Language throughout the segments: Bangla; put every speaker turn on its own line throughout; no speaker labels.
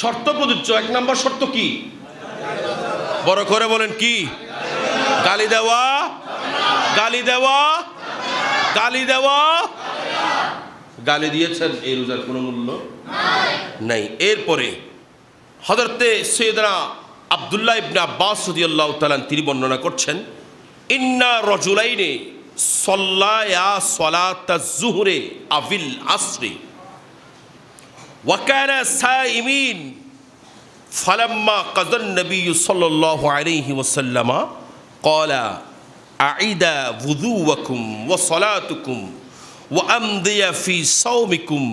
শর্ত প্রযোজ্য। 1 নম্বর শর্ত কি? বড় করে বলেন কি? গালি দেওয়া, গালি দেওয়া, গালি দেওয়া। গালি দিয়েছেন, এই রোজার কোনো মূল্য নাই। এরপরে হযরতে সাইয়েদনা আব্দুল্লাহ ইবনে আব্বাস রাদিয়াল্লাহু তাআলা তিনি বর্ণনা করছেন, ইন্না রাজুলাইনি সাল্লায়া সালাতাজ যুহরি আবিল আসরি ওয়া কানা সাইমিন ফালাম্মা কাযান নবী সাল্লাল্লাহু আলাইহি ওয়াসাল্লাম ক্বালা আইদা wudu'akum ওয়া সালাতুকুম ওয়া আমদিয়া ফি সাওমিকুম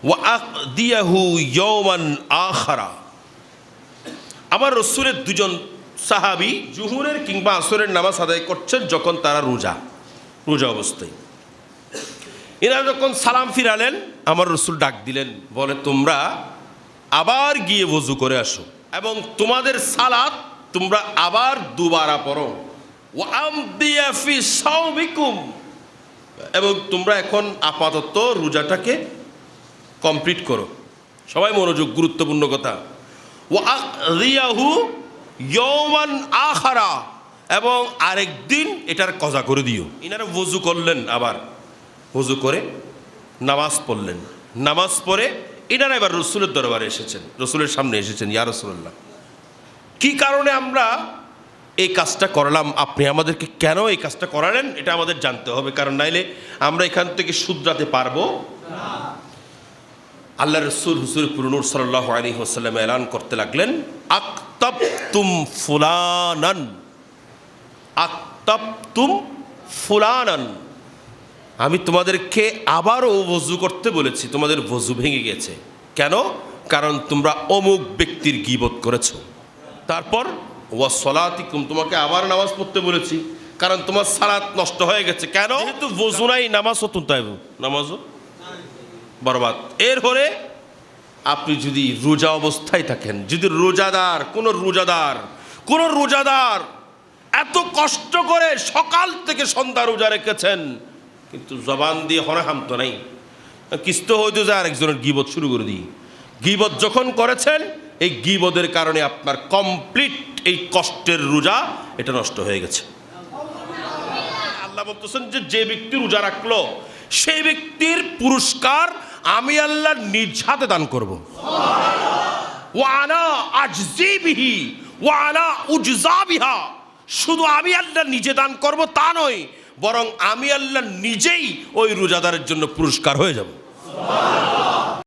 ওয়া আকদিয়াহু ইয়াওমান আখারা। আমার রাসূলের দুজন সাহাবী জুহুরের কিংবা আসরের নামাজ আদায় করছেন যখন তারা রোজা অবস্থায়। এরা যখন সালাম ফিরালেন, আমার রাসূল ডাক দিলেন, বলে তোমরা আবার গিয়ে ওযু করে আসো এবং তোমাদের সালাত তোমরা আবার দুবারা পড়ো। ওয়া আমদিয়া ফি সাওমিকুম, এবং তোমরা এখন আপাতত রোজাটাকে কমপ্লিট করো। সবাই মনোযোগ, গুরুত্বপূর্ণ কথা। ওয়া আকদিয়াহু ইয়াওমান আখারা, এবং আরেকদিন এটার কজা করে দিও। ইনারা ওযু করলেন, আবার ওযু করে নামাজ পড়লেন। নামাজ পড়ে ইনারা এবার রাসূলের দরবারে এসেছেন, রাসূলের সামনে এসেছেন, ইয়া রাসূলুল্লাহ, কি কারণে আমরা এই কাজটা করলাম, আপনি আমাদেরকে কেন এই কাজটা করালেন এটা আমাদের জানতে হবে, কারণ নাইলে আমরা এখান থেকে শুধরাতে পারবো না। আল্লাহ রাসূল হুজুর নূর সাল্লাল্লাহু আলাইহি ওয়াসাল্লাম এলান করতে লাগলেন, আকতাবতুম ফুলানান, আকতাবতুম ফুলানান, আমি তোমাদেরকে আবারও ওযু করতে বলেছি, তোমাদের ওযু ভেঙে গেছে। কেন? কারণ তোমরা অমুক ব্যক্তির গীবত করেছো। তারপর ওয়া সালাতিকুম, তোমাকে আবার নামাজ পড়তে বলেছি, কারণ তোমার সালাত নষ্ট হয়ে গেছে। কেন? যেহেতু ওযু নাই, নামাজও তো তাই, নামাজও বরবাদ। এর হলে আপনি যদি রোজা অবস্থায় থাকেন, যদি কোন রোজাদার এত কষ্ট করে সকাল থেকে সন্ধ্যা রোজা রেখেছেন, কিন্তু জবান দিয়ে হরহাম তো নাই, কিস্ত হয়তো যে আরেকজনের গীবত শুরু করে দিই। গীবত যখন করেছেন, এই গীবতের কারণে আপনার কমপ্লিট এই কষ্টের রোজা এটা নষ্ট হয়ে গেছে। আল্লাহ বলতেছেন যে যে ব্যক্তি রোজা রাখলো সেই ব্যক্তির পুরস্কার আমি আল্লাহ নিজ হাতে দান করব। ওয়া আনা আজজি বিহি ওয়া আনা উজজা বিহা, শুধু আমি আল্লাহ নিজে দান করব তা নয়, বরং আমি আল্লাহ নিজেই ওই রোজাদারের জন্য পুরস্কার হয়ে যাব।